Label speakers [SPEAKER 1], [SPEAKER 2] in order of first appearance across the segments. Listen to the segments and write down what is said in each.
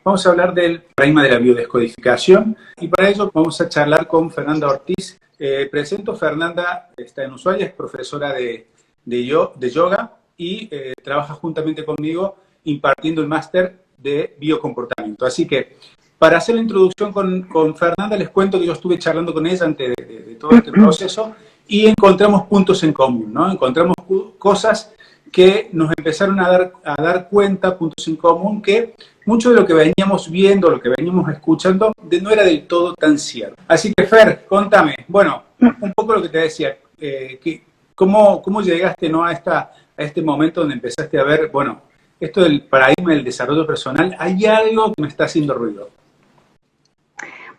[SPEAKER 1] Vamos a hablar del paradigma de la biodescodificación y para ello vamos a charlar con Fernanda Ortiz. Presento, Fernanda está en Ushuaia, es profesora de yoga y trabaja juntamente conmigo impartiendo el máster de biocomportamiento. Así que para hacer la introducción con Fernanda les cuento que yo estuve charlando con ella antes de todo este proceso y encontramos puntos en común, ¿no? Encontramos cosas que nos empezaron a dar cuenta, puntos en común, que mucho de lo que veníamos viendo, lo que veníamos escuchando, no era del todo tan cierto. Así que, Fer, contame, bueno, un poco lo que te decía, ¿cómo llegaste, ¿no? a este momento donde empezaste a ver, bueno, esto del paradigma del desarrollo personal, hay algo que me está haciendo ruido?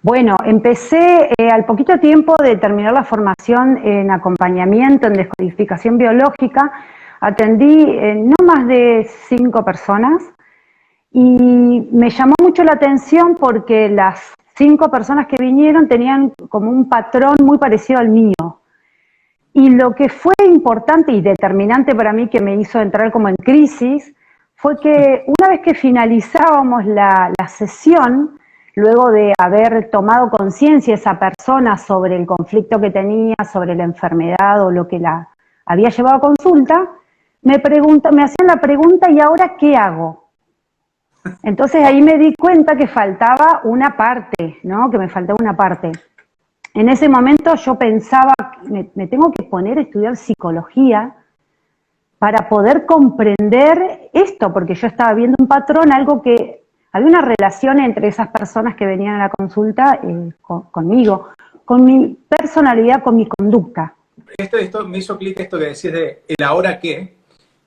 [SPEAKER 2] Bueno, empecé al poquito tiempo de terminar la formación en acompañamiento, en descodificación biológica. Atendí no más de 5 personas y me llamó mucho la atención porque las 5 personas que vinieron tenían como un patrón muy parecido al mío. Y lo que fue importante y determinante para mí, que me hizo entrar como en crisis, fue que una vez que finalizábamos la sesión, luego de haber tomado conciencia esa persona sobre el conflicto que tenía, sobre la enfermedad o lo que la había llevado a consulta, me hacían la pregunta, ¿y ahora qué hago? Entonces ahí me di cuenta que faltaba una parte, ¿no? Que me faltaba una parte. En ese momento yo pensaba, me tengo que poner a estudiar psicología para poder comprender esto, porque yo estaba viendo un patrón, algo que había una relación entre esas personas que venían a la consulta conmigo, con mi personalidad, con mi conducta.
[SPEAKER 1] Esto me hizo clic esto que decís de el ahora qué,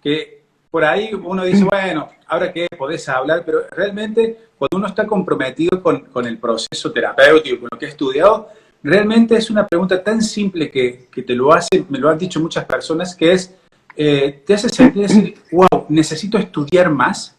[SPEAKER 1] que por ahí uno dice, bueno, ahora qué, podés hablar, pero realmente cuando uno está comprometido con el proceso terapéutico, con lo que ha estudiado, realmente es una pregunta tan simple que me lo han dicho muchas personas, que es, te hace sentir decir, wow, necesito estudiar más,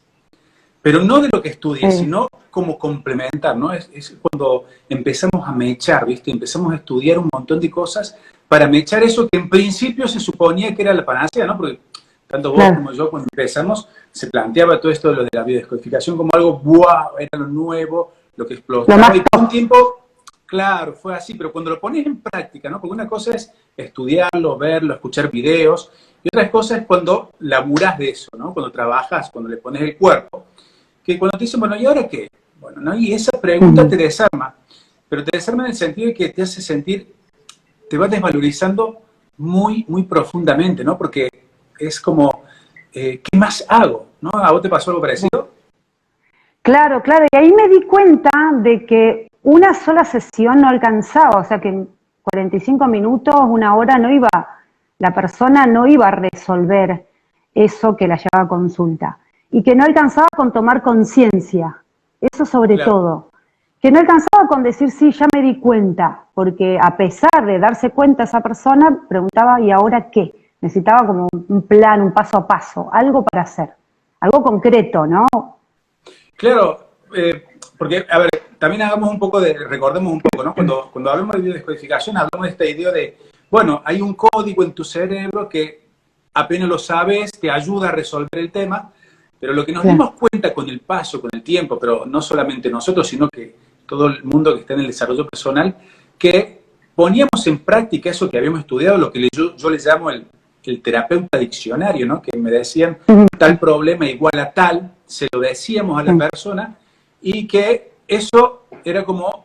[SPEAKER 1] pero no de lo que estudies, sino como complementar, ¿no? Es cuando empezamos a mechar, ¿viste? Empezamos a estudiar un montón de cosas para mechar eso que en principio se suponía que era la panacea, ¿no? Porque tanto vos como yo, cuando empezamos, se planteaba todo esto de lo de la biodescodificación como algo, ¡wow! Era lo nuevo, lo que explotaba. Y por un tiempo, claro, fue así, pero cuando lo pones en práctica, ¿no? Porque una cosa es estudiarlo, verlo, escuchar videos, y otra cosa es cuando laburás de eso, ¿no? Cuando trabajas, cuando le pones el cuerpo. Que cuando te dicen, bueno, ¿y ahora qué? Bueno, ¿no? Y esa pregunta te desarma, pero te desarma en el sentido de que te hace sentir, te va desvalorizando muy, muy profundamente, ¿no? Porque es como, ¿qué más hago? ¿No? ¿A vos te pasó algo parecido?
[SPEAKER 2] Claro, claro, y ahí me di cuenta de que una sola sesión no alcanzaba, o sea que en 45 minutos, una hora, la persona no iba a resolver eso que la llevaba a consulta. Y que no alcanzaba con tomar conciencia, eso sobre todo. Que no alcanzaba con decir, sí, ya me di cuenta, porque a pesar de darse cuenta esa persona, preguntaba, ¿y ahora qué? Necesitaba como un plan, un paso a paso, algo para hacer, algo concreto, ¿no?
[SPEAKER 1] Claro, porque, a ver, también recordemos un poco, ¿no? Cuando hablamos de biodescodificación, hablamos de esta idea de, bueno, hay un código en tu cerebro que apenas lo sabes, te ayuda a resolver el tema, pero lo que nos dimos cuenta con el paso, con el tiempo, pero no solamente nosotros, sino que todo el mundo que está en el desarrollo personal, que poníamos en práctica eso que habíamos estudiado, lo que yo le llamo el terapeuta diccionario, ¿no? Que me decían tal problema igual a tal, se lo decíamos a la persona, y que eso era como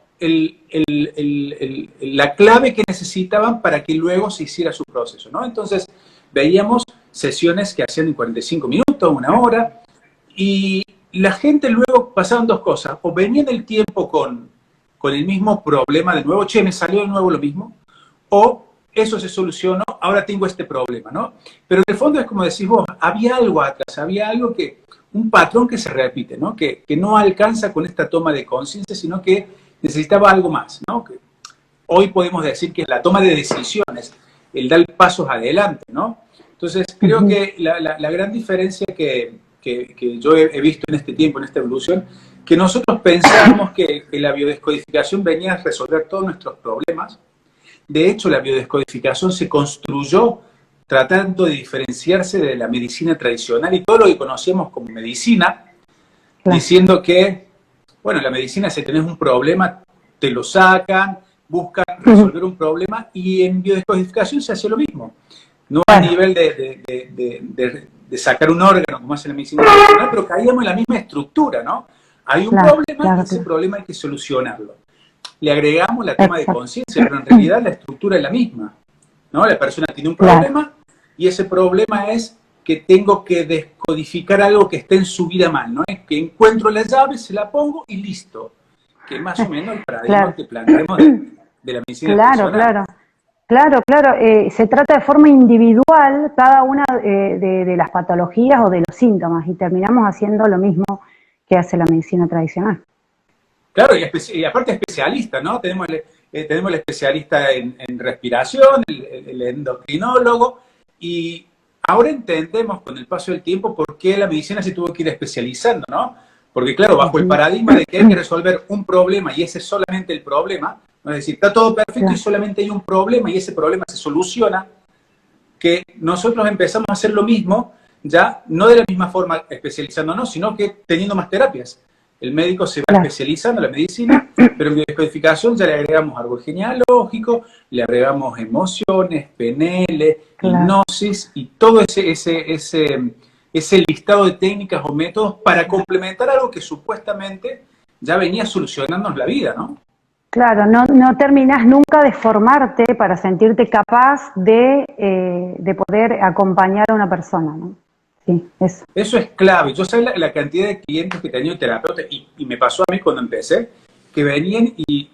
[SPEAKER 1] la clave que necesitaban para que luego se hiciera su proceso, ¿no? Entonces, veíamos sesiones que hacían en 45 minutos, una hora, y la gente luego pasaban dos cosas, o venía en el tiempo con el mismo problema de nuevo, che, me salió de nuevo lo mismo, o eso se solucionó, ahora tengo este problema, ¿no? Pero en el fondo es como decís vos, había algo atrás, había algo un patrón que se repite, ¿no? Que no alcanza con esta toma de conciencia, sino que necesitaba algo más, ¿no? Que hoy podemos decir que es la toma de decisiones, el dar pasos adelante, ¿no? Entonces, creo que la gran diferencia que yo he visto en este tiempo, en esta evolución, que nosotros pensábamos que la biodescodificación venía a resolver todos nuestros problemas. De hecho, la biodescodificación se construyó tratando de diferenciarse de la medicina tradicional y todo lo que conocíamos como medicina, diciendo que Bueno, la medicina, si tenés un problema, te lo sacan, buscan resolver un problema, y en biodescodificación se hace lo mismo. No a nivel de sacar un órgano, como hace la medicina tradicional, pero caíamos en la misma estructura, ¿no? Hay un problema y ese problema hay que solucionarlo. Le agregamos la toma de conciencia, pero en realidad la estructura es la misma, ¿no? La persona tiene un problema y ese problema es que tengo que descodificar algo que esté en su vida mal, ¿no? Es que encuentro la llave, se la pongo y listo. Que es más o menos el paradigma que planteamos de la medicina tradicional.
[SPEAKER 2] Claro. Se trata de forma individual cada una de las patologías o de los síntomas y terminamos haciendo lo mismo que hace la medicina tradicional.
[SPEAKER 1] Claro, y aparte especialista, ¿no? Tenemos el especialista en respiración, el endocrinólogo, y ahora entendemos con el paso del tiempo por qué la medicina se tuvo que ir especializando, ¿no? Porque claro, bajo el paradigma de que hay que resolver un problema y ese es solamente el problema, ¿no? Es decir, está todo perfecto y solamente hay un problema y ese problema se soluciona, que nosotros empezamos a hacer lo mismo, ya no de la misma forma especializándonos, sino que teniendo más terapias. El médico se va especializando en la medicina, pero en biodescodificación ya le agregamos árbol genealógico, le agregamos emociones, PNL, hipnosis y todo ese listado de técnicas o métodos para complementar algo que supuestamente ya venía solucionándonos la vida, ¿no?
[SPEAKER 2] Claro, no terminás nunca de formarte para sentirte capaz de poder acompañar a una persona, ¿no? Sí, eso.
[SPEAKER 1] Eso es clave. Yo sé la cantidad de clientes que he tenido terapeutas, y me pasó a mí cuando empecé, que venían y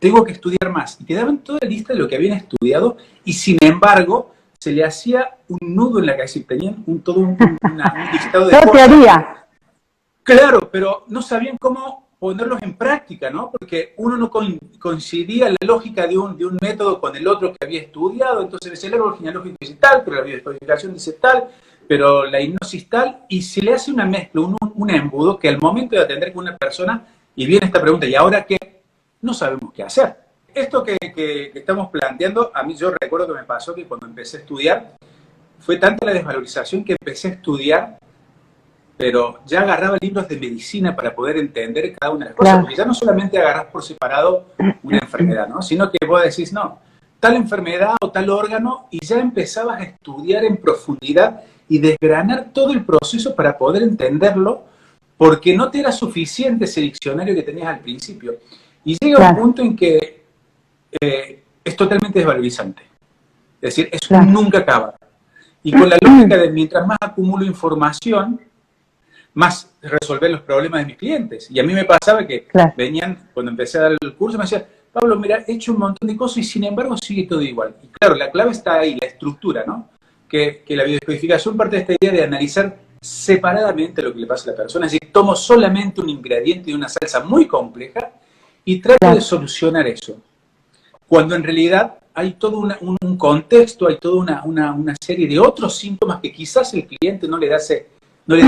[SPEAKER 1] tengo que estudiar más. Y te daban toda la lista de lo que habían estudiado y sin embargo se le hacía un nudo en la cabeza y tenían todo un listado de cosas.
[SPEAKER 2] Teoría.
[SPEAKER 1] Claro, pero no sabían cómo ponerlos en práctica, ¿no? Porque uno no coincidía la lógica de un método con el otro que había estudiado. Entonces decía, el árbol genealógico dice tal, pero la biodescodificación dice tal, pero la hipnosis tal, y se le hace una mezcla, un embudo, que al momento de atender con una persona, y viene esta pregunta, ¿y ahora qué? No sabemos qué hacer. Esto que estamos planteando, a mí yo recuerdo que me pasó que cuando empecé a estudiar, fue tanta la desvalorización que empecé a estudiar, pero ya agarraba libros de medicina para poder entender cada una de las cosas, porque ya no solamente agarrás por separado una enfermedad, ¿no? Sino que vos decís, no, tal enfermedad o tal órgano, y ya empezabas a estudiar en profundidad y desgranar todo el proceso para poder entenderlo, porque no te era suficiente ese diccionario que tenías al principio. Y llega un punto en que es totalmente desvalorizante. Es decir, eso nunca acaba. Y con la lógica de mientras más acumulo información, más resolver los problemas de mis clientes. Y a mí me pasaba que venían, cuando empecé a dar el curso, me decían, Pablo, mira, he hecho un montón de cosas y sin embargo sigue todo igual. Y claro, la clave está ahí, la estructura, ¿no? Que la biodescodificación parte de esta idea de analizar separadamente lo que le pasa a la persona. Es decir, tomo solamente un ingrediente de una salsa muy compleja y trato de solucionar eso. Cuando en realidad hay todo un contexto, hay toda una serie de otros síntomas que quizás el cliente no le da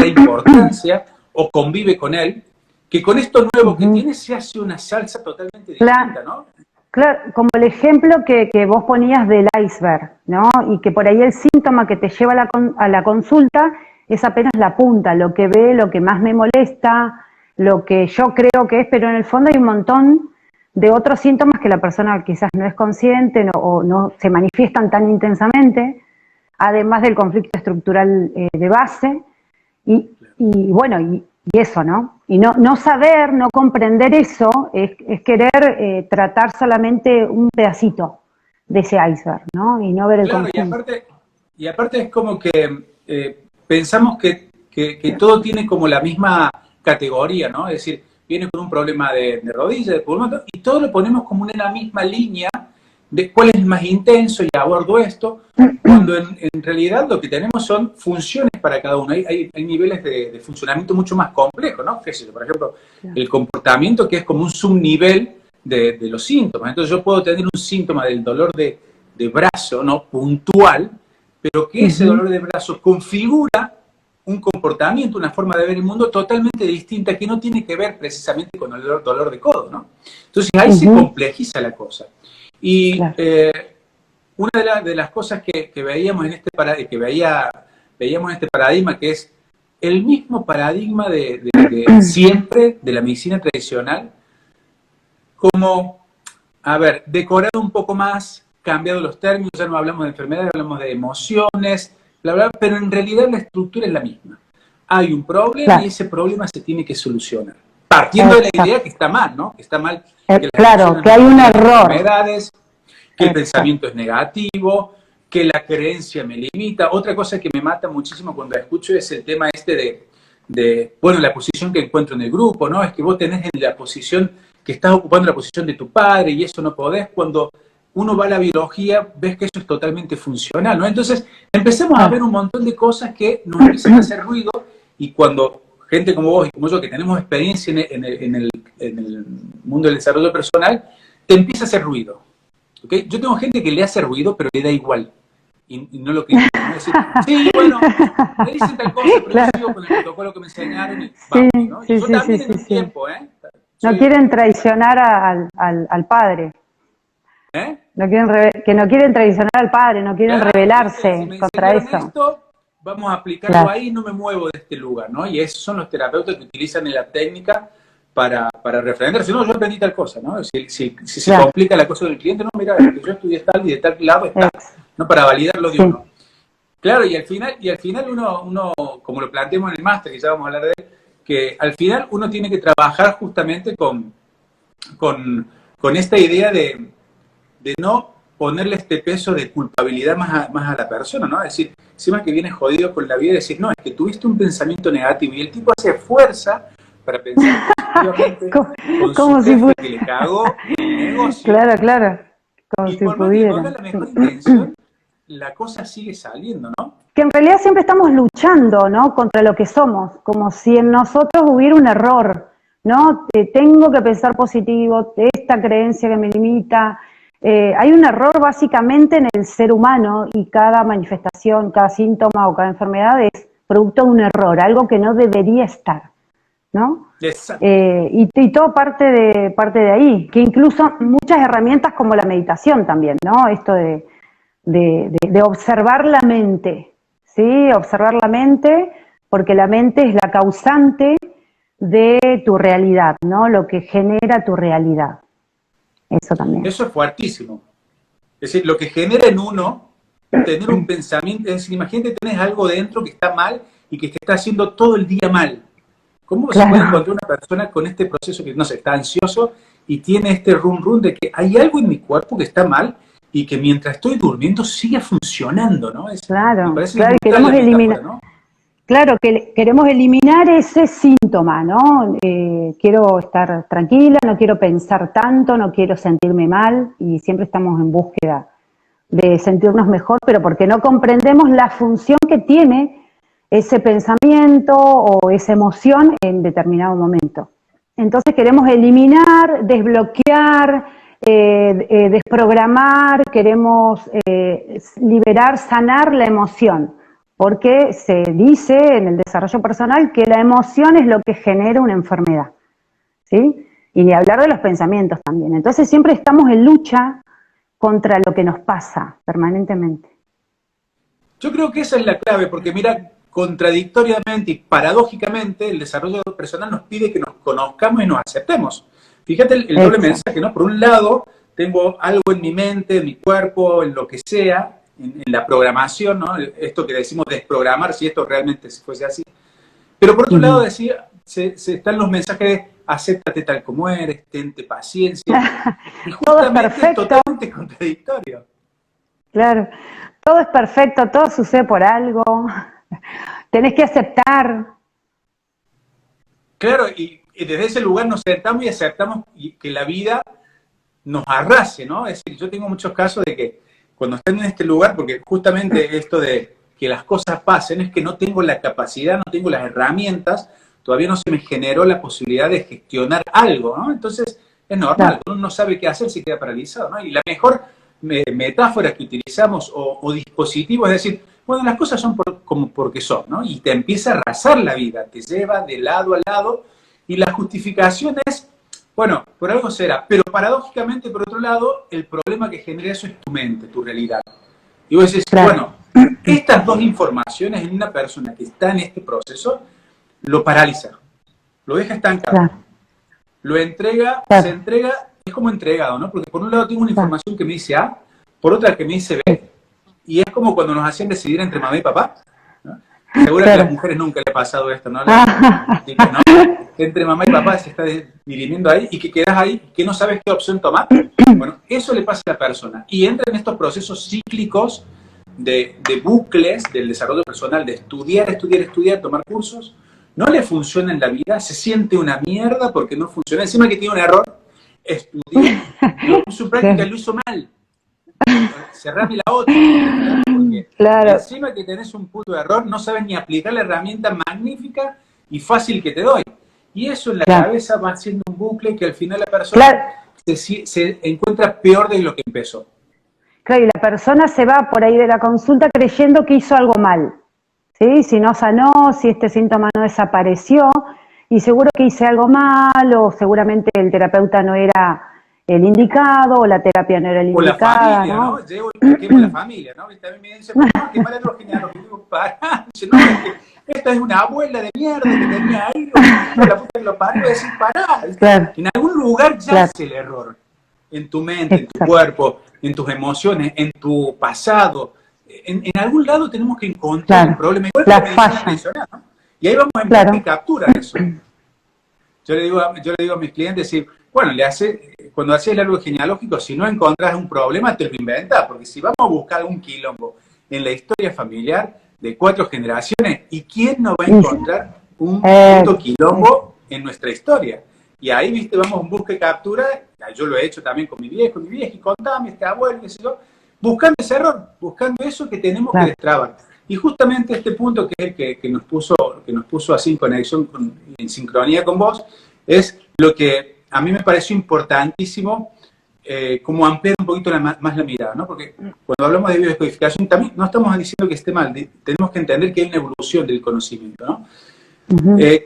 [SPEAKER 1] importancia o convive con él, que con esto nuevo que tiene se hace una salsa totalmente distinta, ¿no?
[SPEAKER 2] Claro, como el ejemplo que vos ponías del iceberg, ¿no? Y que por ahí el síntoma que te lleva a la consulta es apenas la punta, lo que ve, lo que más me molesta, lo que yo creo que es, pero en el fondo hay un montón de otros síntomas que la persona quizás no es consciente o no se manifiestan tan intensamente, además del conflicto estructural de base, y bueno, y eso, ¿no? Y no saber, no comprender eso, es querer tratar solamente un pedacito de ese iceberg, ¿no? Y no ver el conjunto.
[SPEAKER 1] Y aparte es como que pensamos que todo tiene como la misma categoría, ¿no? Es decir, viene con un problema de rodilla, de pulmón, y todo lo ponemos como en la misma línea de cuál es el más intenso y abordo esto, cuando en realidad lo que tenemos son funciones para cada uno. Hay niveles de funcionamiento mucho más complejos, ¿no? Por ejemplo, el comportamiento, que es como un subnivel de los síntomas. Entonces yo puedo tener un síntoma del dolor de brazo, ¿no? Puntual, pero que ese dolor de brazo configura un comportamiento, una forma de ver el mundo totalmente distinta, que no tiene que ver precisamente con el dolor de codo, ¿no? Entonces ahí se complejiza la cosa. Y una de las cosas que veíamos en este paradigma, que es el mismo paradigma de siempre de la medicina tradicional, como, a ver, decorado un poco más, cambiado los términos, ya no hablamos de enfermedades, hablamos de emociones, bla, bla, pero en realidad la estructura es la misma. Hay un problema y ese problema se tiene que solucionar. Partiendo de la idea que está mal, ¿no? Que está mal que
[SPEAKER 2] claro, que hay un error.
[SPEAKER 1] Enfermedades, que el pensamiento es negativo, que la creencia me limita. Otra cosa que me mata muchísimo cuando escucho es el tema este bueno, la posición que encuentro en el grupo, ¿no? Es que vos tenés en la posición, que estás ocupando la posición de tu padre y eso no podés. Cuando uno va a la biología, ves que eso es totalmente funcional, ¿no? Entonces, empecemos a ver un montón de cosas que nos empiezan a hacer ruido y cuando gente como vos y como yo, que tenemos experiencia en el mundo del desarrollo personal, te empieza a hacer ruido. ¿Okay? Yo tengo gente que le hace ruido, pero le da igual. Y no lo critica. ¿No? Es decir, sí, bueno, me dicen tal cosa, pero yo sigo con el protocolo que me enseñaron y vamos, ¿no? Y yo también en un tiempo, ¿eh?
[SPEAKER 2] No quieren traicionar al padre.
[SPEAKER 1] ¿Eh?
[SPEAKER 2] No quieren traicionar al padre, no quieren rebelarse
[SPEAKER 1] si me
[SPEAKER 2] contra eso.
[SPEAKER 1] Esto, vamos a aplicarlo ahí, no me muevo de este lugar, ¿no? Y esos son los terapeutas que utilizan la técnica para refrendar. Si no, yo aprendí tal cosa, ¿no? Si se complica la cosa del cliente, no, mira, yo estudié tal y de tal lado está, ¿no? Para validarlo de uno. Claro, y al final uno, como lo planteamos en el máster, que ya vamos a hablar de él, que al final uno tiene que trabajar justamente con esta idea de no ponerle este peso de culpabilidad más a la persona, ¿no? Es decir, encima que viene jodido con la vida, decir, no, es que tuviste un pensamiento negativo y el tipo hace fuerza para pensar positivamente con su jefe que le cagó el negocio.
[SPEAKER 2] Claro, como si pudiera.
[SPEAKER 1] Y por la mejor intención, la cosa sigue saliendo, ¿no?
[SPEAKER 2] Que en realidad siempre estamos luchando, ¿no? Contra lo que somos, como si en nosotros hubiera un error, ¿no? Tengo que pensar positivo, esta creencia que me limita. Hay un error básicamente en el ser humano y cada manifestación, cada síntoma o cada enfermedad es producto de un error, algo que no debería estar, ¿no? Y todo parte de ahí, que incluso muchas herramientas como la meditación también, ¿no? Esto de observar la mente, ¿sí? Observar la mente, porque la mente es la causante de tu realidad, ¿no? Lo que genera tu realidad. Eso también.
[SPEAKER 1] Eso es fuertísimo. Es decir, lo que genera en uno tener un pensamiento, es decir, imagínate tenés algo dentro que está mal y que te está haciendo todo el día mal. ¿Cómo se puede encontrar una persona con este proceso que, no sé, está ansioso y tiene este run de que hay algo en mi cuerpo que está mal y que mientras estoy durmiendo sigue funcionando, ¿no?
[SPEAKER 2] Claro, queremos eliminar, ¿no? Claro, que queremos eliminar ese síntoma, ¿no? Quiero estar tranquila, no quiero pensar tanto, no quiero sentirme mal y siempre estamos en búsqueda de sentirnos mejor, pero porque no comprendemos la función que tiene ese pensamiento o esa emoción en determinado momento. Entonces queremos eliminar, desbloquear, desprogramar, queremos liberar, sanar la emoción. Porque se dice en el desarrollo personal que la emoción es lo que genera una enfermedad, ¿sí? Y ni hablar de los pensamientos también. Entonces siempre estamos en lucha contra lo que nos pasa permanentemente.
[SPEAKER 1] Yo creo que esa es la clave, porque mira, contradictoriamente y paradójicamente el desarrollo personal nos pide que nos conozcamos y nos aceptemos. Fíjate el doble mensaje, ¿no? Por un lado, tengo algo en mi mente, en mi cuerpo, en lo que sea, en la programación, ¿no? Esto que decimos desprogramar, si esto realmente fuese así. Pero por otro lado, decía, se están los mensajes de acéptate tal como eres, tente paciencia. Y justamente es totalmente contradictorio.
[SPEAKER 2] Claro, todo es perfecto, todo sucede por algo. Tenés que aceptar.
[SPEAKER 1] Claro, y desde ese lugar nos sentamos y aceptamos que la vida nos arrase, ¿no? Es decir, yo tengo muchos casos de que cuando están en este lugar, porque justamente esto de que las cosas pasen es que no tengo la capacidad, no tengo las herramientas, todavía no se me generó la posibilidad de gestionar algo, ¿no? Entonces es normal, uno no sabe qué hacer, se queda paralizado, ¿no? Y la mejor metáfora que utilizamos o dispositivo es decir, bueno, las cosas son como porque son, ¿no? Y te empieza a arrasar la vida, te lleva de lado a lado y la justificación es, bueno, por algo será, pero paradójicamente, por otro lado, el problema que genera eso es tu mente, tu realidad. Y vos decís, bueno, estas dos informaciones en una persona que está en este proceso lo paraliza. lo deja estancado.
[SPEAKER 2] Claro.
[SPEAKER 1] Lo entrega,
[SPEAKER 2] Claro.
[SPEAKER 1] se entrega, es como entregado, ¿no? Porque por un lado tengo una información que me dice A, por otra que me dice B, y es como cuando nos hacían decidir entre mamá y papá, ¿no? Seguro que a las mujeres nunca le ha pasado esto, ¿no? Chicas, ¿no? Entre mamá y papá se está dirimiendo ahí y que quedas ahí, que no sabes qué opción tomar. Bueno, eso le pasa a la persona. Y entra en estos procesos cíclicos de bucles del desarrollo personal, de estudiar, tomar cursos. No le funciona en la vida, se siente una mierda porque no funciona. Encima que tiene un error, estudió, lo puso en práctica, lo hizo mal. Cerrame la otra, porque
[SPEAKER 2] Claro.
[SPEAKER 1] encima que tenés un puto error, no sabes ni aplicar la herramienta magnífica y fácil que te doy. Y eso en la cabeza va haciendo un bucle que al final la persona se encuentra peor de lo que empezó.
[SPEAKER 2] Claro, y la persona se va por ahí de la consulta creyendo que hizo algo mal, ¿sí? Si no sanó, si este síntoma no desapareció, y seguro que hice algo mal, o seguramente el terapeuta no era el indicado, o la terapia no era la indicada,
[SPEAKER 1] o la familia, ¿no? Llevo el quemo la familia, ¿no? Y también me dice, no, qué mal árbol genealógico. Digo, pará, dice, no, es que esta es una abuela de mierda que tenía ahí, o la puta que lo parió, decir, pará.
[SPEAKER 2] Claro.
[SPEAKER 1] En algún lugar yace el error. En tu mente, en tu cuerpo, en tus emociones, en tu pasado. En algún lado tenemos que encontrar el problema. Igual
[SPEAKER 2] la
[SPEAKER 1] que la medicina
[SPEAKER 2] falla.
[SPEAKER 1] tradicional, ¿no? Y ahí vamos a empezar que captura eso. Yo le digo a mis clientes, sí, bueno, cuando haces el árbol genealógico, si no encontrás un problema, te lo inventás, porque si vamos a buscar un quilombo en la historia familiar de 4 generaciones, ¿y quién no va a encontrar un puto quilombo en nuestra historia? Y ahí, viste, vamos en busca y captura, yo lo he hecho también con mi viejo, y contame, este abuelo, qué sé yo, buscando ese error, buscando eso que tenemos que destrabar. Y justamente este punto que es el que nos puso así en conexión, en sincronía con vos, es lo que a mí me pareció importantísimo, como ampliar un poquito más la mirada, ¿no? Porque cuando hablamos de biodescodificación, también no estamos diciendo que esté mal, tenemos que entender que hay una evolución del conocimiento, ¿no?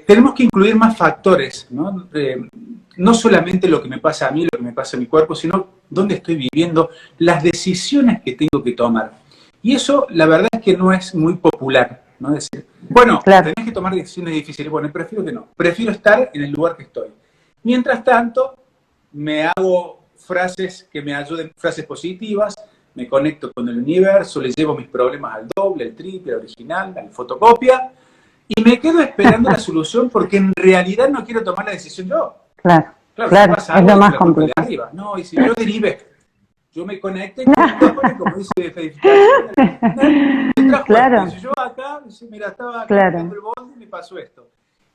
[SPEAKER 1] Tenemos que incluir más factores, ¿no? No solamente lo que me pasa a mí, lo que me pasa a mi cuerpo, sino dónde estoy viviendo, las decisiones que tengo que tomar. Y eso, la verdad es que no es muy popular, ¿no? Es decir, bueno, tenés que tomar decisiones difíciles. Bueno, prefiero que no. Prefiero estar en el lugar que estoy. Mientras tanto, me hago frases que me ayuden, frases positivas, me conecto con el universo, le llevo mis problemas al doble, al triple, al original, a la fotocopia, y me quedo esperando la solución porque en realidad no quiero tomar la decisión yo.
[SPEAKER 2] Claro,
[SPEAKER 1] si pasa algo,
[SPEAKER 2] es lo más
[SPEAKER 1] la culpa
[SPEAKER 2] complicado.
[SPEAKER 1] de arriba. No, y si yo derivé, yo me conecté con como dice decodificación,
[SPEAKER 2] Claro.
[SPEAKER 1] yo acá, mira, estaba acá viendo el bondi y me pasó esto.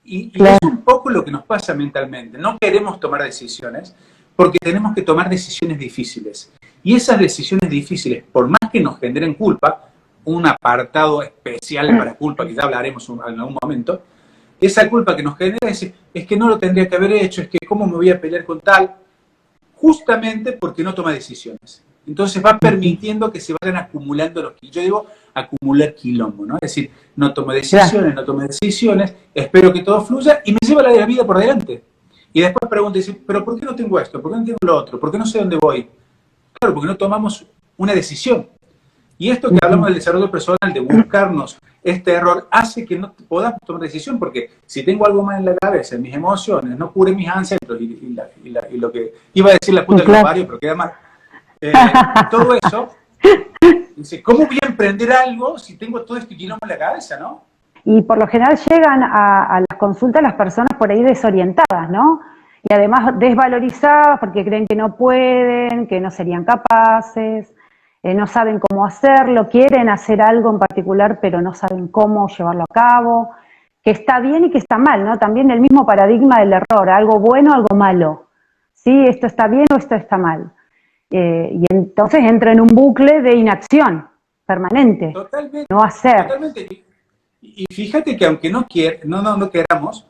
[SPEAKER 1] Y es un poco lo que nos pasa mentalmente. No queremos tomar decisiones porque tenemos que tomar decisiones difíciles. Y esas decisiones difíciles, por más que nos generen culpa, un apartado especial para culpa, que ya hablaremos en algún momento, esa culpa que nos genera es que no lo tendría que haber hecho, es que cómo me voy a pelear con tal, justamente porque no toma decisiones. Entonces va permitiendo que se vayan acumulando yo digo acumular quilombo, ¿no? Es decir, no tomo decisiones, espero que todo fluya y me lleva la vida por delante. Y después pregunto, ¿pero por qué no tengo esto? ¿Por qué no tengo lo otro? ¿Por qué no sé dónde voy? Claro, porque no tomamos una decisión. Y esto que hablamos del desarrollo personal, de buscarnos este error, hace que no podamos tomar decisión, porque si tengo algo más en la cabeza, en mis emociones, no cure mis ancestros y lo que iba a decir la puta que lo parió, pero queda mal. Todo eso, dice, ¿cómo voy a emprender algo si tengo todo este quilombo en la cabeza, no?
[SPEAKER 2] Y por lo general llegan a las consultas las personas por ahí desorientadas, ¿no? Y además desvalorizadas porque creen que no pueden, que no serían capaces, no saben cómo hacerlo, quieren hacer algo en particular, pero no saben cómo llevarlo a cabo, que está bien y que está mal, ¿no? También el mismo paradigma del error, algo bueno, algo malo. ¿Sí? Esto está bien o esto está mal. Y entonces entra en un bucle de inacción permanente.
[SPEAKER 1] Totalmente.
[SPEAKER 2] No hacer.
[SPEAKER 1] Totalmente. Y fíjate que aunque no queramos,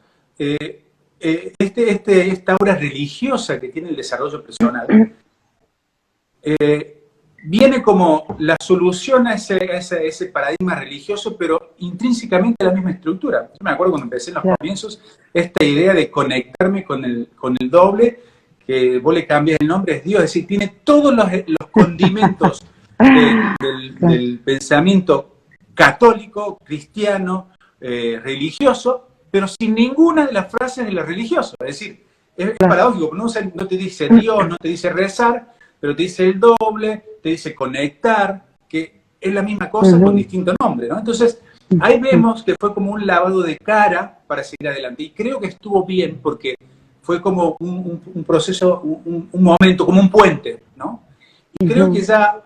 [SPEAKER 1] esta aura religiosa que tiene el desarrollo personal, viene como la solución a ese paradigma religioso, pero intrínsecamente la misma estructura. Yo me acuerdo cuando empecé en los comienzos, esta idea de conectarme con el doble, que vos le cambias el nombre, es Dios, es decir, tiene todos los condimentos del pensamiento católico, cristiano, religioso, pero sin ninguna de las frases de los religiosos. Es decir, es
[SPEAKER 2] Claro.
[SPEAKER 1] paradójico, no te dice Dios, no te dice rezar, pero te dice el doble, te dice conectar, que es la misma cosa con distinto nombre, ¿no? Entonces, ahí vemos que fue como un lavado de cara para seguir adelante. Y creo que estuvo bien porque fue como un proceso, un momento, como un puente, ¿no? Y creo que ya,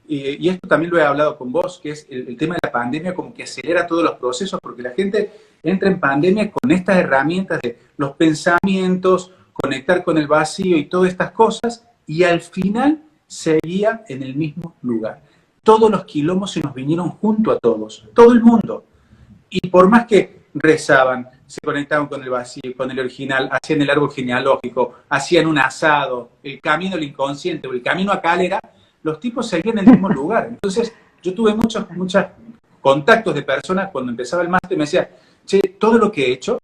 [SPEAKER 1] y esto también lo he hablado con vos, que es el tema de la pandemia, como que acelera todos los procesos, porque la gente entra en pandemia con estas herramientas de los pensamientos, conectar con el vacío y todas estas cosas, y al final seguía en el mismo lugar. Todos los quilombos se nos vinieron junto a todos, todo el mundo. Y por más que rezaban, se conectaban con el vacío, con el original, hacían el árbol genealógico, hacían un asado, el camino del inconsciente o el camino a Calera, los tipos seguían en el mismo lugar. Entonces, yo tuve muchos contactos de personas cuando empezaba el máster y me decían, che, todo lo que he hecho,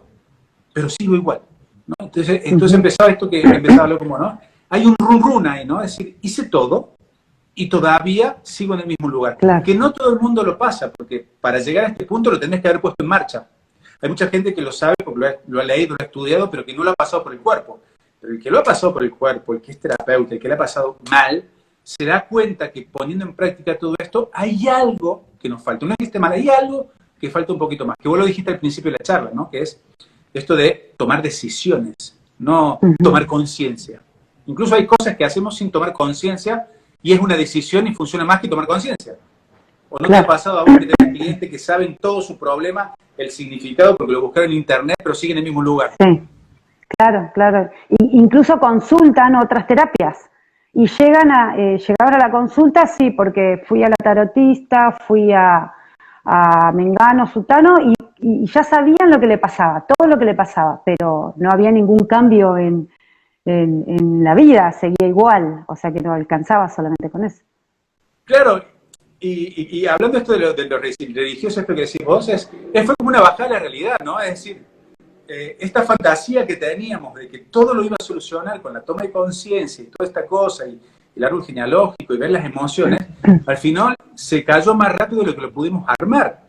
[SPEAKER 1] pero sigo igual, ¿no? Entonces empezaba esto que empezaba a hablar como, ¿no? Hay un run ahí, ¿no? Es decir, hice todo y todavía sigo en el mismo lugar.
[SPEAKER 2] Claro.
[SPEAKER 1] Que no todo el mundo lo pasa, porque para llegar a este punto lo tenés que haber puesto en marcha. Hay mucha gente que lo sabe porque lo ha leído, lo ha estudiado, pero que no lo ha pasado por el cuerpo. Pero el que lo ha pasado por el cuerpo, el que es terapeuta, el que lo ha pasado mal, se da cuenta que poniendo en práctica todo esto, hay algo que nos falta. No es que esté mal, hay algo que falta un poquito más. Que vos lo dijiste al principio de la charla, ¿no? Que es esto de tomar decisiones, no tomar conciencia. Incluso hay cosas que hacemos sin tomar conciencia y es una decisión y funciona más que tomar conciencia. ¿O no te ha pasado a vos que tenés clientes que saben todo su problema, el significado, porque lo buscaron en internet, pero siguen en el mismo lugar?
[SPEAKER 2] Sí, claro. Incluso consultan otras terapias y llegaron a la consulta, sí, porque fui a la tarotista, fui a Mengano, Sutano, y ya sabían lo que le pasaba, todo lo que le pasaba, pero no había ningún cambio en la vida, seguía igual, o sea que no alcanzaba solamente con eso.
[SPEAKER 1] Claro, y hablando esto de lo religioso, esto que decís vos, fue como una bajada de la realidad, ¿no? Es decir, esta fantasía que teníamos de que todo lo iba a solucionar con la toma de conciencia y toda esta cosa, y el árbol genealógico y ver las emociones, al final se cayó más rápido de lo que lo pudimos armar.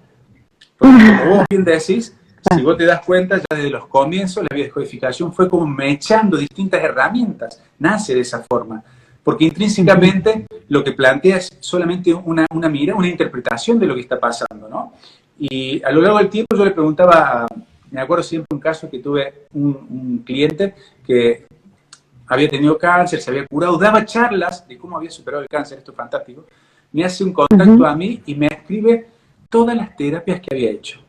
[SPEAKER 1] Porque como vos bien decís, si vos te das cuenta, ya desde los comienzos la biodescodificación fue como mechando distintas herramientas, nace de esa forma. Porque intrínsecamente lo que plantea es solamente una mirada, una interpretación de lo que está pasando, ¿no? Y a lo largo del tiempo yo le preguntaba, me acuerdo siempre un caso que tuve un cliente que había tenido cáncer, se había curado, daba charlas de cómo había superado el cáncer, esto es fantástico, me hace un contacto a mí y me escribe todas las terapias que había hecho.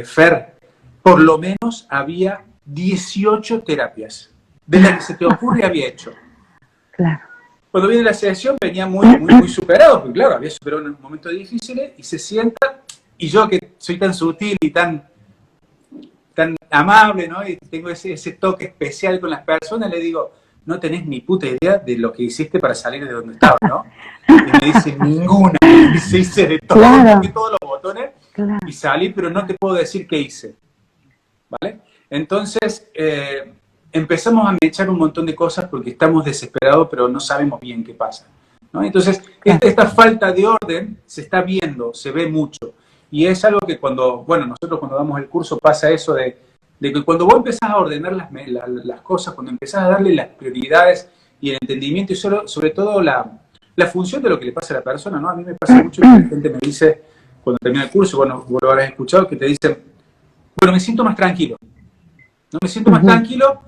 [SPEAKER 1] Fer, por lo menos había 18 terapias, de las que se te ocurre había hecho.
[SPEAKER 2] Claro.
[SPEAKER 1] Cuando viene la sesión venía muy superado, porque claro, había superado un momento difícil y se sienta, y yo que soy tan sutil y tan amable, ¿no? Y tengo ese toque especial con las personas, le digo, no tenés ni puta idea de lo que hiciste para salir de donde estaba, ¿no? Y me dice, ninguna, me dice, hice de todo, toqué todos los botones y salí, pero no te puedo decir qué hice, ¿vale? Entonces, empezamos a echar un montón de cosas porque estamos desesperados, pero no sabemos bien qué pasa, ¿no? Entonces, esta falta de orden se está viendo, se ve mucho. Y es algo que nosotros cuando damos el curso pasa eso de que cuando vos empezás a ordenar las cosas, cuando empezás a darle las prioridades y el entendimiento y sobre todo la función de lo que le pasa a la persona, ¿no? A mí me pasa mucho que la gente me dice, cuando termina el curso, bueno, vos lo habrás escuchado, que te dicen, bueno, me siento más tranquilo, ¿no? Me siento más tranquilo,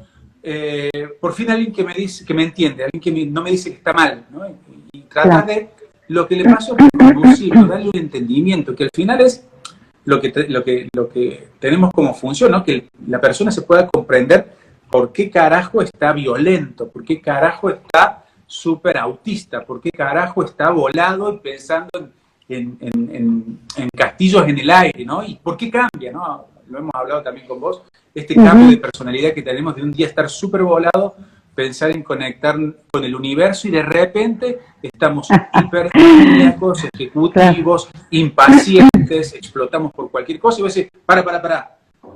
[SPEAKER 1] por fin alguien que me entiende, alguien que no me dice que está mal, ¿no? Y trata de lo que le pasa es reconducirlo, darle un entendimiento, que al final es lo que tenemos como función, ¿no? Que la persona se pueda comprender por qué carajo está violento, por qué carajo está súper autista, por qué carajo está volado y pensando en castillos en el aire, ¿no? Y por qué cambia, ¿no? Lo hemos hablado también con vos, este cambio de personalidad que tenemos de un día estar súper volado, pensar en conectar con el universo y de repente estamos hipermaníacos, ejecutivos, impacientes, explotamos por cualquier cosa y vos decís, para.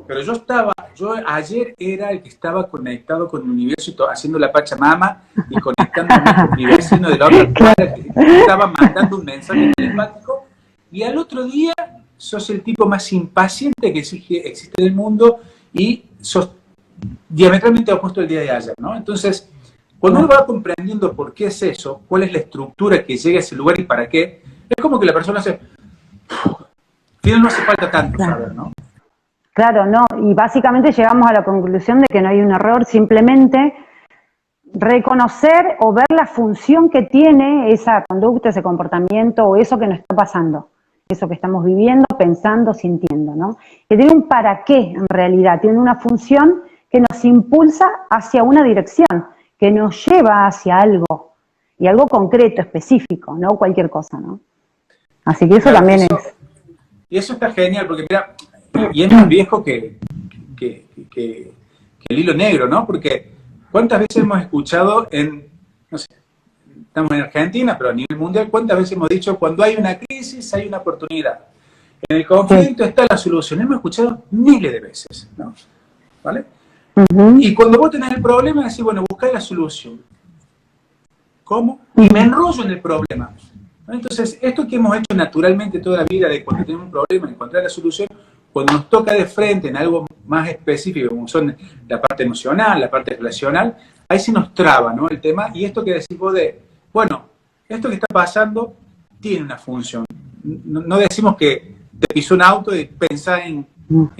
[SPEAKER 1] Pero yo ayer era el que estaba conectado con el universo, haciendo la Pachamama y conectándome con mi vecino de la otra cuadra que estaba mandando un mensaje telepático y al otro día sos el tipo más impaciente que existe en el mundo y sos diametralmente opuesto al día de ayer, ¿no? Entonces, cuando uno va comprendiendo por qué es eso, cuál es la estructura que llega a ese lugar y para qué, es como que la persona hace... Al final no hace falta tanto saber, ¿no?
[SPEAKER 2] Claro, no, y básicamente llegamos a la conclusión de que no hay un error, simplemente reconocer o ver la función que tiene esa conducta, ese comportamiento o eso que nos está pasando, eso que estamos viviendo, pensando, sintiendo, ¿no? Que tiene un para qué en realidad, tiene una función que nos impulsa hacia una dirección, que nos lleva hacia algo, y algo concreto, específico, no cualquier cosa, ¿no? Así que eso claro, también es...
[SPEAKER 1] Y eso está genial, porque mira, y es más viejo que el hilo negro, ¿no? Porque ¿cuántas veces hemos escuchado no sé, estamos en Argentina, pero a nivel mundial, cuántas veces hemos dicho, cuando hay una crisis hay una oportunidad? En el conflicto está la solución. Hemos escuchado miles de veces, ¿no? ¿Vale? Y cuando vos tenés el problema, decís, bueno, buscá la solución. ¿Cómo? Y me enrollo en el problema. Entonces, esto que hemos hecho naturalmente toda la vida, de cuando tenemos un problema, encontrar la solución, cuando nos toca de frente en algo más específico, como son la parte emocional, la parte relacional, ahí se nos traba, ¿no? El tema, y esto que decís vos de, bueno, esto que está pasando tiene una función. No decimos que te pisó un auto y pensá en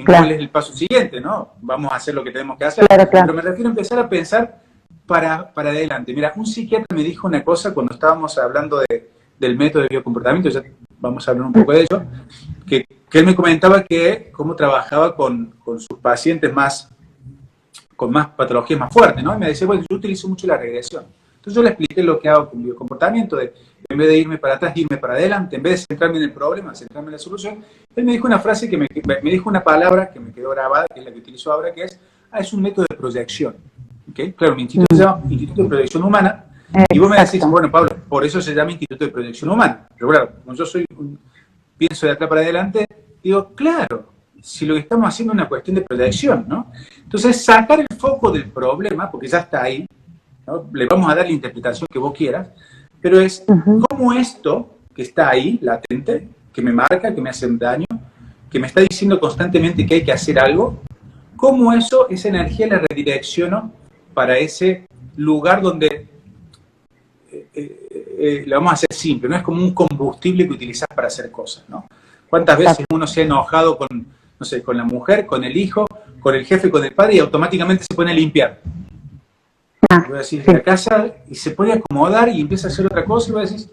[SPEAKER 1] cuál es el paso siguiente, ¿no? Vamos a hacer lo que tenemos que hacer. Claro. Pero me refiero a empezar a pensar para adelante. Mira, un psiquiatra me dijo una cosa cuando estábamos hablando del método de biocomportamiento, ya vamos a hablar un poco de ello, que él me comentaba que cómo trabajaba con sus pacientes con más patologías más fuertes, ¿no? Y me decía, bueno, yo utilizo mucho la regresión. Entonces yo le expliqué lo que hago con biocomportamiento, en vez de irme para atrás, irme para adelante, en vez de centrarme en el problema, centrarme en la solución. Él me dijo una frase me dijo una palabra que me quedó grabada, que es la que utilizo ahora, que es un método de proyección. ¿Okay? Claro, mi instituto se llama Instituto de Proyección Humana, y vos me decís, bueno, Pablo, por eso se llama Instituto de Proyección Humana. Pero claro, como yo pienso de acá para adelante, digo, claro, si lo que estamos haciendo es una cuestión de proyección, ¿no? Entonces, sacar el foco del problema, porque ya está ahí, ¿no? Le vamos a dar la interpretación que vos quieras, pero es cómo esto que está ahí, latente, que me marca, que me hace daño, que me está diciendo constantemente que hay que hacer algo, cómo esa energía la redirecciono para ese lugar donde lo vamos a hacer simple, no es como un combustible que utilizás para hacer cosas, ¿no? ¿Cuántas veces uno se ha enojado con, no sé, con la mujer, con el hijo, con el jefe, con el padre, y automáticamente se pone a limpiar? Voy a decir, la casa, y se pone a acomodar y empieza a hacer otra cosa, y voy a decir,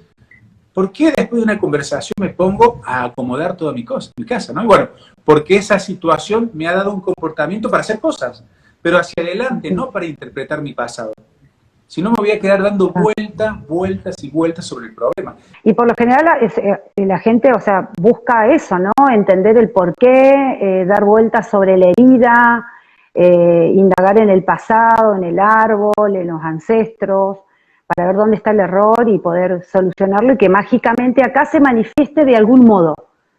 [SPEAKER 1] ¿por qué después de una conversación me pongo a acomodar toda mi casa, ¿no? Y bueno, porque esa situación me ha dado un comportamiento para hacer cosas, pero hacia adelante, no para interpretar mi pasado. Si no, me voy a quedar dando vueltas y vueltas sobre el problema.
[SPEAKER 2] Y por lo general la gente, o sea, busca eso, ¿no? Entender el porqué, dar vueltas sobre la herida, indagar en el pasado, en el árbol, en los ancestros, para ver dónde está el error y poder solucionarlo y que mágicamente acá se manifieste de algún modo,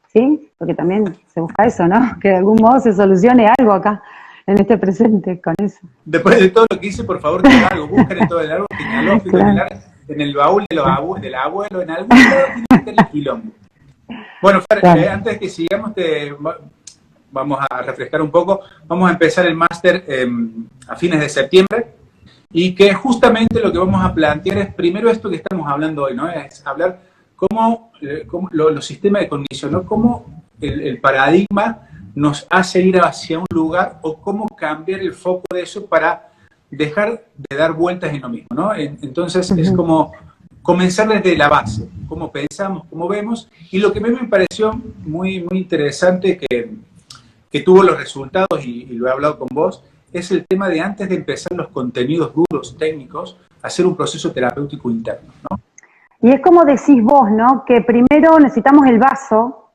[SPEAKER 2] ¿sí? Porque también se busca eso, ¿no? Que de algún modo se solucione algo acá, en este presente, con eso.
[SPEAKER 1] Después de todo lo que hice, por favor, que algo, busquen en todo el árbol genealógico, claro. en el baúl del abuelo, en algún lado tiene que estar el quilombo. Bueno, Fer, claro. Antes de que sigamos, vamos a refrescar un poco. Vamos a empezar el máster a fines de septiembre, y que justamente lo que vamos a plantear es primero esto que estamos hablando hoy, ¿no? Es hablar cómo los sistemas de cognición, ¿no? Cómo el paradigma nos hace ir hacia un lugar, o cómo cambiar el foco de eso para dejar de dar vueltas en lo mismo, ¿no? Entonces es como comenzar desde la base, cómo pensamos, cómo vemos, y lo que a mí me pareció muy, muy interesante que tuvo los resultados, y lo he hablado con vos, es el tema de antes de empezar los contenidos duros, técnicos, hacer un proceso terapéutico interno, ¿no?
[SPEAKER 2] Y es como decís vos, ¿no? Que primero necesitamos el vaso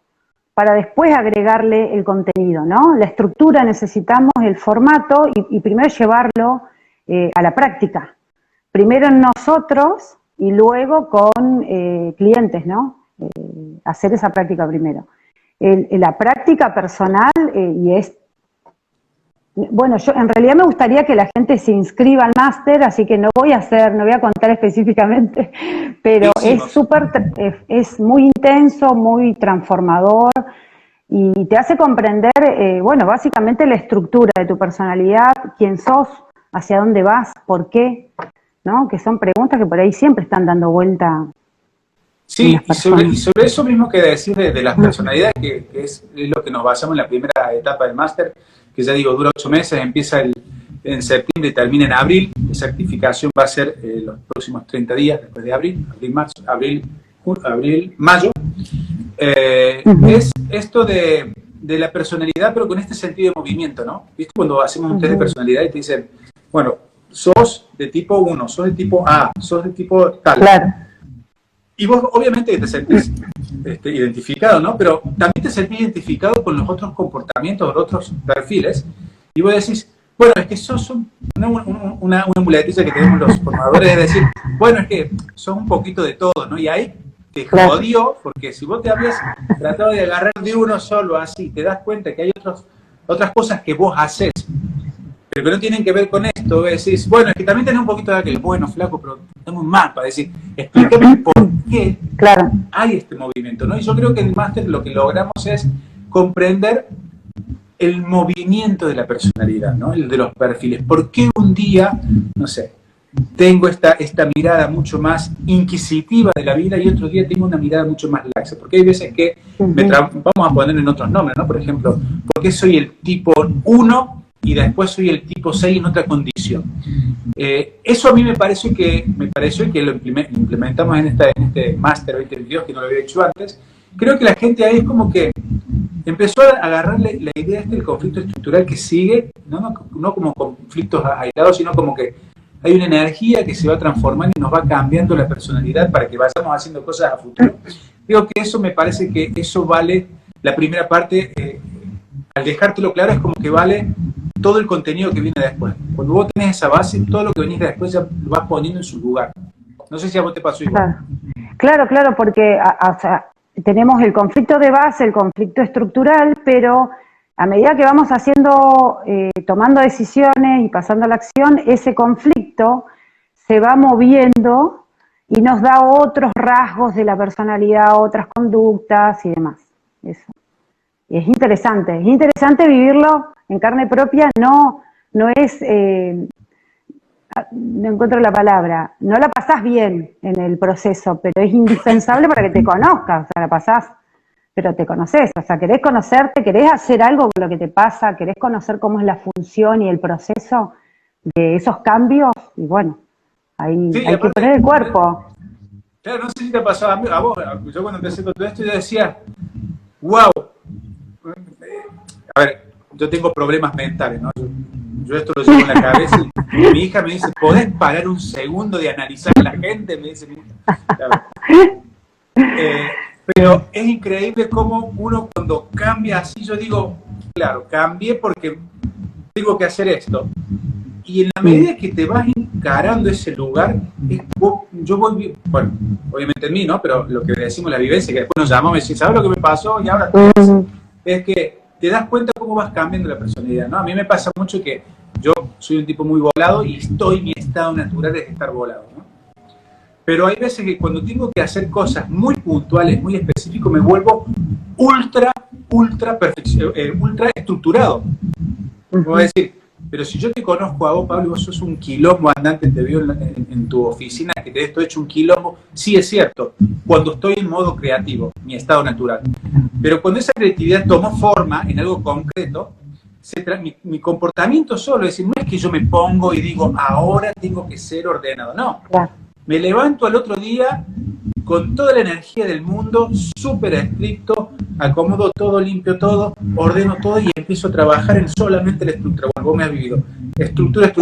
[SPEAKER 2] para después agregarle el contenido, ¿no? La estructura, necesitamos el formato y primero llevarlo a la práctica. Primero en nosotros y luego con clientes, ¿no? Hacer esa práctica primero. La práctica personal y es... Bueno, yo en realidad me gustaría que la gente se inscriba al máster, así que no voy a contar específicamente, pero es muy intenso, muy transformador, y te hace comprender, bueno, básicamente la estructura de tu personalidad, quién sos, hacia dónde vas, por qué, ¿no? Que son preguntas que por ahí siempre están dando vuelta.
[SPEAKER 1] Sí, y sobre eso mismo que decís de las personalidades, que es lo que nos basamos en la primera etapa del máster, que ya digo, dura 8 meses, empieza en septiembre y termina en abril. La certificación va a ser los próximos 30 días después de abril, mayo. Es esto de la personalidad, pero con este sentido de movimiento, ¿no? ¿Viste? Cuando hacemos un test de personalidad y te dicen, bueno, sos de tipo 1, sos de tipo A, sos de tipo tal.
[SPEAKER 2] Claro.
[SPEAKER 1] Y vos obviamente te sentís identificado, ¿no? Pero también te sentís identificado con los otros comportamientos, los otros perfiles, y vos decís, bueno, es que sos una muletilla que tenemos los formadores, es decir, bueno, es que sos un poquito de todo, ¿no? Y ahí te jodió, porque si vos te habías tratado de agarrar de uno solo así, te das cuenta que hay otras cosas que vos haces, pero que no tienen que ver con esto, decís, bueno, es que también tenés un poquito de aquel, bueno, flaco, pero tenemos más para decir, explícame por qué hay este movimiento, ¿no? Y yo creo que en el máster lo que logramos es comprender el movimiento de la personalidad, ¿no? El de los perfiles. ¿Por qué un día, no sé, tengo esta mirada mucho más inquisitiva de la vida y otro día tengo una mirada mucho más laxa? Porque hay veces que vamos a poner en otros nombres, ¿no? Por ejemplo, ¿por qué soy el tipo 1 y después soy el tipo 6 en otra condición? Eso a mí me pareció que lo implementamos en este máster 2022, que no lo había hecho antes. Creo que la gente ahí es como que empezó a agarrarle la idea del conflicto estructural que sigue, no como conflictos aislados, sino como que hay una energía que se va transformando y nos va cambiando la personalidad para que vayamos haciendo cosas a futuro. Digo que eso me parece que eso vale, la primera parte, al dejártelo claro, es como que vale todo el contenido que viene después. Cuando vos tenés esa base, todo lo que venís después ya lo vas poniendo en su lugar. No sé si a vos te pasó igual.
[SPEAKER 2] Claro, porque tenemos el conflicto de base, el conflicto estructural, pero a medida que vamos haciendo, tomando decisiones y pasando a la acción, ese conflicto se va moviendo y nos da otros rasgos de la personalidad, otras conductas y demás. Eso. Y es interesante vivirlo en carne propia, no es, no encuentro la palabra, no la pasás bien en el proceso, pero es indispensable para que te conozcas, o sea, la pasás, pero te conoces, o sea, querés conocerte, querés hacer algo con lo que te pasa, querés conocer cómo es la función y el proceso de esos cambios, y bueno, ahí sí, hay que poner el cuerpo.
[SPEAKER 1] Claro, no sé si te pasó a vos, yo cuando empecé con todo esto yo decía, wow, a ver, yo tengo problemas mentales, ¿no? Yo esto lo llevo en la cabeza y mi hija me dice, ¿podés parar un segundo de analizar a la gente? Me dice, pero es increíble cómo uno cuando cambia así, yo digo, claro, cambié porque tengo que hacer esto. Y en la medida que te vas encarando ese lugar, yo voy, bueno, obviamente en mí, ¿no? Pero lo que decimos la vivencia, que después nos llamamos y decimos, ¿sabes lo que me pasó? Y ahora es que te das cuenta cómo vas cambiando la personalidad, ¿no? A mí me pasa mucho que yo soy un tipo muy volado y mi estado natural es estar volado, ¿no? Pero hay veces que cuando tengo que hacer cosas muy puntuales, muy específicas, me vuelvo ultra estructurado. Voy a decir, pero si yo te conozco a vos, Pablo, vos sos un quilombo andante, te veo en tu oficina, que te esto hecho un quilombo. Sí, es cierto, cuando estoy en modo creativo, mi estado natural. Pero cuando esa creatividad tomó forma en algo concreto, mi comportamiento solo, es decir, no es que yo me pongo y digo, ahora tengo que ser ordenado, no. Me levanto al otro día con toda la energía del mundo, súper estricto, acomodo todo, limpio todo, ordeno todo y empiezo a trabajar en solamente la estructura. Bueno, vos me has vivido estructura.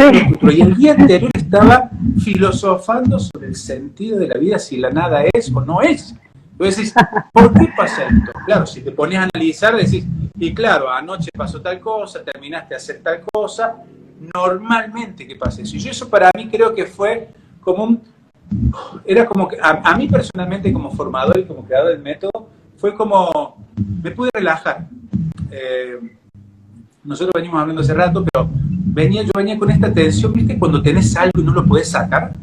[SPEAKER 1] Y el día anterior estaba filosofando sobre el sentido de la vida, si la nada es o no es. Entonces decís, ¿por qué pasa esto? Claro, si te pones a analizar, decís, y claro, anoche pasó tal cosa, terminaste de hacer tal cosa, normalmente que pasa eso. Y yo eso para mí creo que fue como era como que, a mí personalmente como formador y como creador del método, fue como, me pude relajar. Nosotros venimos hablando hace rato, pero yo venía con esta tensión, ¿viste? Cuando tenés algo y no lo podés sacar.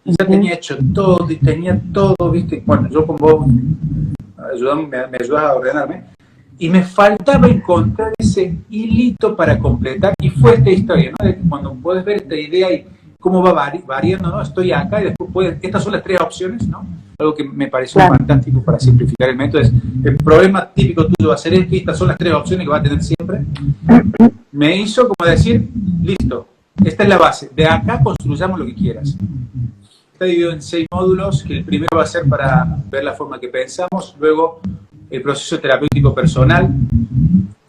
[SPEAKER 1] Y ya tenía hecho todo, y tenía todo, ¿viste? Bueno, yo con vos me ayudás a ordenarme. Y me faltaba encontrar ese hilito para completar, y fue esta historia, ¿no? De que cuando puedes ver esta idea y cómo va variando, ¿no? Estoy acá y después estas son las 3 opciones, ¿no? Algo que me pareció fantástico para simplificar el método es, el problema típico tuyo va a ser esto y estas son las 3 opciones que va a tener siempre. Me hizo como decir, listo, esta es la base, de acá construyamos lo que quieras. Está dividido en 6 módulos, que el primero va a ser para ver la forma que pensamos, luego el proceso terapéutico personal,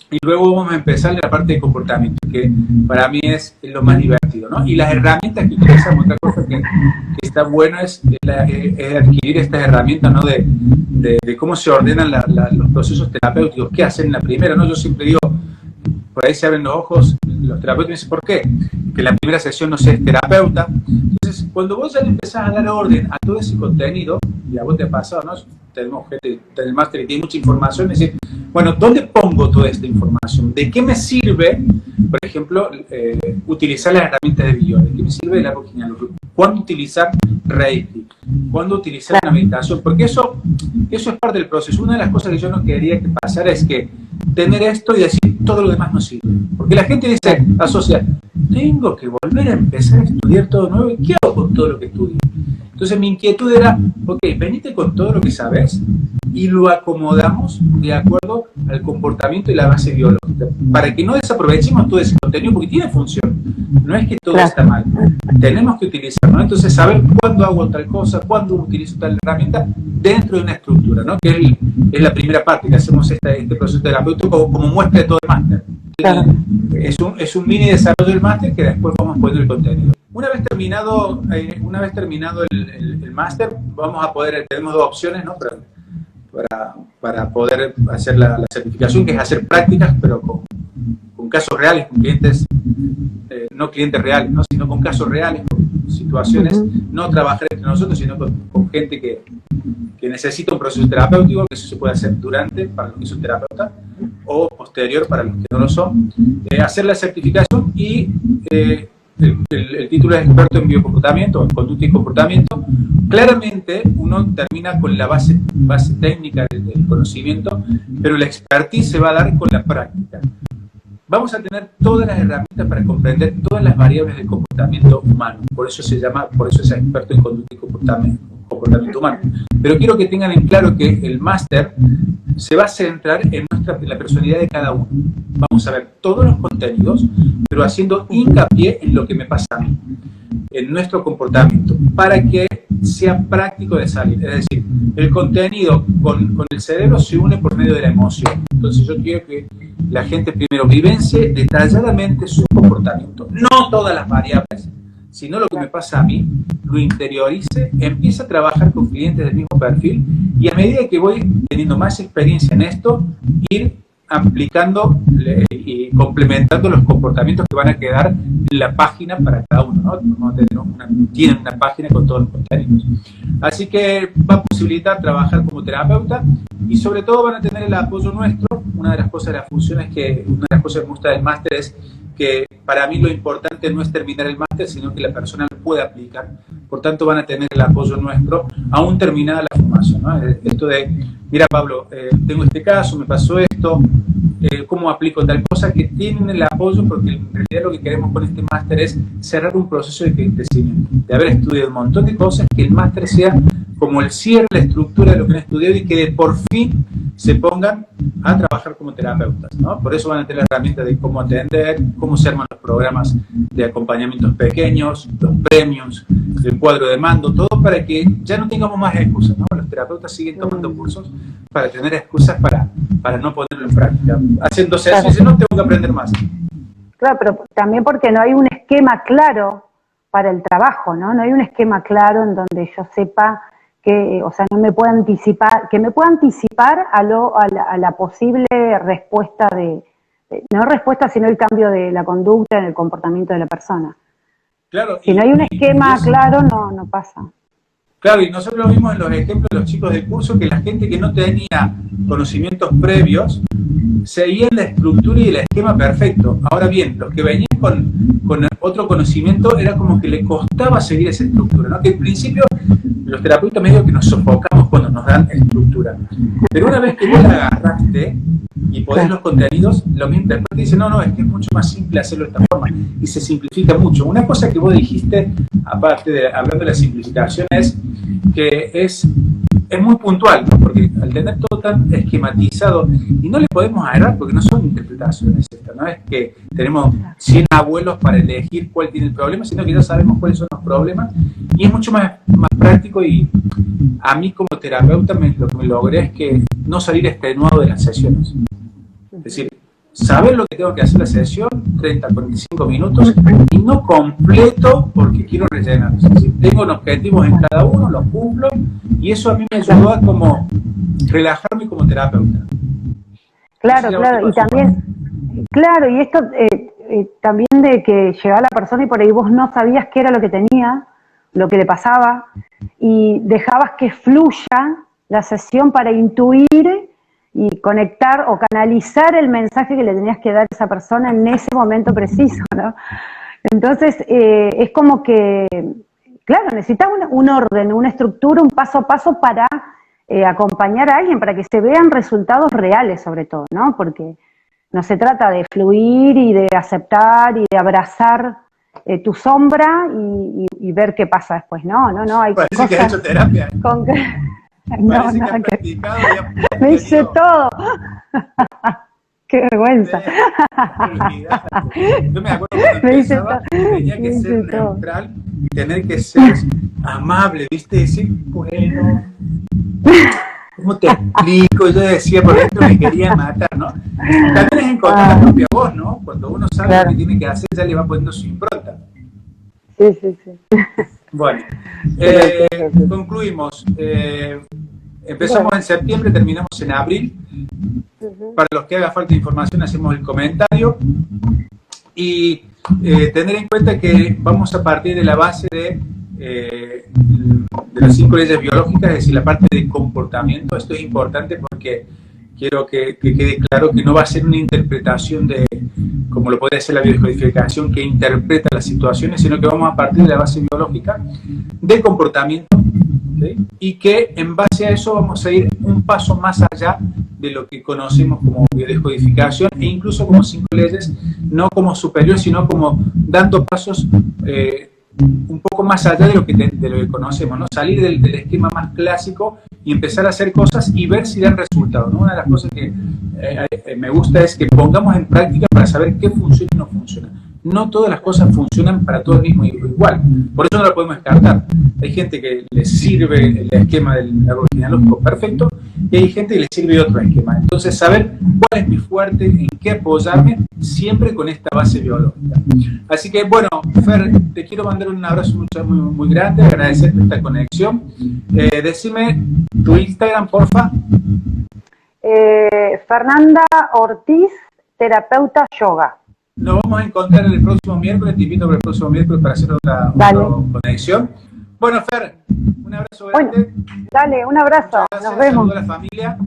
[SPEAKER 1] y luego vamos a empezar en la parte de comportamiento, que para mí es lo más divertido, ¿no? Y las herramientas que utilizamos, otra cosa que está bueno es adquirir estas herramientas, ¿no? De cómo se ordenan los procesos terapéuticos, qué hacen en la primera, ¿no? Yo siempre digo, por ahí se abren los ojos, los terapeutas me dicen, ¿por qué? Que en la primera sesión no se es terapeuta. Entonces, cuando vos ya le empezás a dar orden a todo ese contenido, y a vos te ha pasado, ¿no? Tenemos gente del máster que tiene mucha información, y decir, bueno, ¿dónde pongo toda esta información? ¿De qué me sirve, por ejemplo, utilizar las herramientas de Biyoga? ¿De qué me sirve el árbol genealógico? ¿Cuándo utilizar Reiki? ¿Cuándo utilizar una meditación? Porque eso es parte del proceso. Una de las cosas que yo no quería que pasara es que tener esto y decir todo lo demás no sirve. Porque la gente dice, asocia, tengo que volver a empezar a estudiar todo nuevo, ¿y qué hago con todo lo que estudio? Entonces mi inquietud era, ok, venite con todo lo que sabes y lo acomodamos de acuerdo al comportamiento y la base biológica, para que no desaprovechemos todo ese contenido, porque tiene función. No es que todo está mal, tenemos que utilizarlo, ¿no? Entonces saber cuándo hago tal cosa, cuándo utilizo tal herramienta dentro de una estructura, ¿no? Que es la primera parte que hacemos este proceso terapéutico como muestra de todo el máster. Es un mini desarrollo del máster que después vamos poniendo el contenido. Una vez terminado el máster, vamos a poder, tenemos 2 opciones, ¿no? Para poder hacer la certificación, que es hacer prácticas, pero con casos reales, con clientes, no clientes reales, ¿no? Sino con casos reales, con situaciones, no trabajar entre nosotros, sino con gente que necesita un proceso terapéutico, que eso se puede hacer durante, para los que son terapeutas, o posterior, para los que no lo son. Hacer la certificación y el título es experto en biocomportamiento, en conducta y comportamiento. Claramente uno termina con la base técnica del conocimiento, pero la expertise se va a dar con la práctica. Vamos a tener todas las herramientas para comprender todas las variables del comportamiento humano. Por eso es experto en conducta y comportamiento humano. Pero quiero que tengan en claro que el máster se va a centrar en la personalidad de cada uno. Vamos a ver todos los contenidos, pero haciendo hincapié en lo que me pasa a mí, en nuestro comportamiento, para que sea práctico de salir. Es decir, el contenido con el cerebro se une por medio de la emoción. Entonces yo quiero que la gente primero vivencie detalladamente su comportamiento, no todas las variables, sino lo que me pasa a mí, lo interiorice, empiece a trabajar con clientes del mismo perfil, y a medida que voy teniendo más experiencia en esto, ir aplicando y complementando los comportamientos que van a quedar en la página para cada uno, ¿no? Vamos a tener tienen una página con todos los contenidos. Así que va a posibilitar trabajar como terapeuta, y sobre todo van a tener el apoyo nuestro. Una de las cosas que me gusta del máster es que para mí lo importante no es terminar el máster, sino que la persona lo pueda aplicar. Por tanto, van a tener el apoyo nuestro aún terminada la formación, ¿no? Esto de, mira Pablo, tengo este caso, me pasó esto, ¿cómo aplico tal cosa? Que tienen el apoyo, porque en realidad lo que queremos con este máster es cerrar un proceso de crecimiento, de haber estudiado un montón de cosas, que el máster sea como el cierre, la estructura de lo que han estudiado, y que por fin se pongan a trabajar como terapeutas, ¿no? Por eso van a tener herramientas de cómo atender, cómo se arman los programas de acompañamientos pequeños, los premiums, el cuadro de mando, todo para que ya no tengamos más excusas, ¿no? Los terapeutas siguen tomando cursos para tener excusas para no ponerlo en práctica. Hacen 12 años y dicen, no, tengo que aprender más.
[SPEAKER 2] Claro, pero también porque no hay un esquema claro para el trabajo, ¿no? No hay un esquema claro en donde yo sepa que, o sea, no me pueda anticipar, que me pueda anticipar a la posible respuesta no respuesta, sino el cambio de la conducta en el comportamiento de la persona.
[SPEAKER 1] Claro.
[SPEAKER 2] Si no hay un esquema claro, no pasa.
[SPEAKER 1] Claro, y nosotros lo vimos en los ejemplos de los chicos del curso, que la gente que no tenía conocimientos previos seguían la estructura y el esquema perfecto. Ahora bien, los que venían con otro conocimiento era como que le costaba seguir esa estructura, ¿no? Que en principio Los terapeutas medio que nos sofocamos cuando nos dan estructura. Pero una vez que vos la agarraste y podés los contenidos, lo mismo, después te dicen, no, es que es mucho más simple hacerlo de esta forma. Y se simplifica mucho. Una cosa que vos dijiste, aparte de hablando de la simplificación, es que es muy puntual, ¿no? Porque al tener todo tan esquematizado, y no le podemos agarrar porque no son interpretaciones estas, no es que tenemos 100 abuelos para elegir cuál tiene el problema, sino que ya sabemos cuáles son los problemas, y es mucho más práctico. Y a mí como terapeuta lo que me logré es que no salir extenuado de las sesiones. Es decir, saber lo que tengo que hacer la sesión, 30, 45 minutos, y no completo porque quiero rellenar. Es decir, tengo los objetivos en cada uno, los cumplo, y eso a mí me ayudó a como relajarme como terapeuta.
[SPEAKER 2] Claro, claro, y también, claro, y esto también de que llegaba la persona y por ahí vos no sabías qué era lo que tenía, lo que le pasaba, y dejabas que fluya la sesión para intuir y conectar o canalizar el mensaje que le tenías que dar a esa persona en ese momento preciso, ¿no? Entonces, es como que, claro, necesitas un orden, una estructura, un paso a paso para acompañar a alguien, para que se vean resultados reales sobre todo, ¿no? Porque no se trata de fluir y de aceptar y de abrazar tu sombra y ver qué pasa después, no, hay
[SPEAKER 1] Parece
[SPEAKER 2] cosas...
[SPEAKER 1] que has hecho terapia.
[SPEAKER 2] No,
[SPEAKER 1] que
[SPEAKER 2] nada
[SPEAKER 1] has
[SPEAKER 2] que...
[SPEAKER 1] practicado y
[SPEAKER 2] Me hice todo. Qué vergüenza.
[SPEAKER 1] Yo me acuerdo cuando empezaba, tenía que ser neutral y tener que ser amable, ¿viste? Decir, bueno, ¿cómo te explico? Yo decía, por dentro me quería matar, ¿no? También es encontrar la propia voz, ¿no? Cuando uno sabe lo que tiene que hacer, ya le va poniendo su impronta.
[SPEAKER 2] Sí.
[SPEAKER 1] Bueno, concluimos. Empezamos en septiembre, terminamos en abril. Para los que haga falta información, hacemos el comentario. Y tener en cuenta que vamos a partir de la base de las 5 leyes biológicas, es decir, la parte de comportamiento. Esto es importante porque quiero que quede claro que no va a ser una interpretación de, como lo podría ser la biodescodificación, que interpreta las situaciones, sino que vamos a partir de la base biológica de comportamiento, ¿sí? Y que en base a eso vamos a ir un paso más allá de lo que conocemos como biodescodificación e incluso como 5 leyes, no como superior, sino como dando pasos un poco más allá de lo que conocemos, ¿no? Salir del esquema más clásico y empezar a hacer cosas y ver si dan resultado, ¿no? Una de las cosas que me gusta es que pongamos en práctica para saber qué funciona y no funciona. No todas las cosas funcionan para todos mismo igual, por eso no lo podemos descartar. Hay gente que le sirve el esquema del árbol genealógico perfecto y hay gente que le sirve otro esquema. Entonces, saber cuál es mi fuerte, en qué apoyarme, siempre con esta base biológica. Así que, bueno, Fer, te quiero mandar un abrazo muy, muy grande, agradecerte esta conexión. Decime tu Instagram, porfa.
[SPEAKER 2] Fernanda Ortiz, terapeuta yoga.
[SPEAKER 1] Nos vamos a encontrar el próximo miércoles, te invito para el próximo miércoles para hacer otra conexión. Bueno, Fer, un abrazo grande.
[SPEAKER 2] Bueno, dale, un abrazo. Nos vemos.
[SPEAKER 1] Saludos a la familia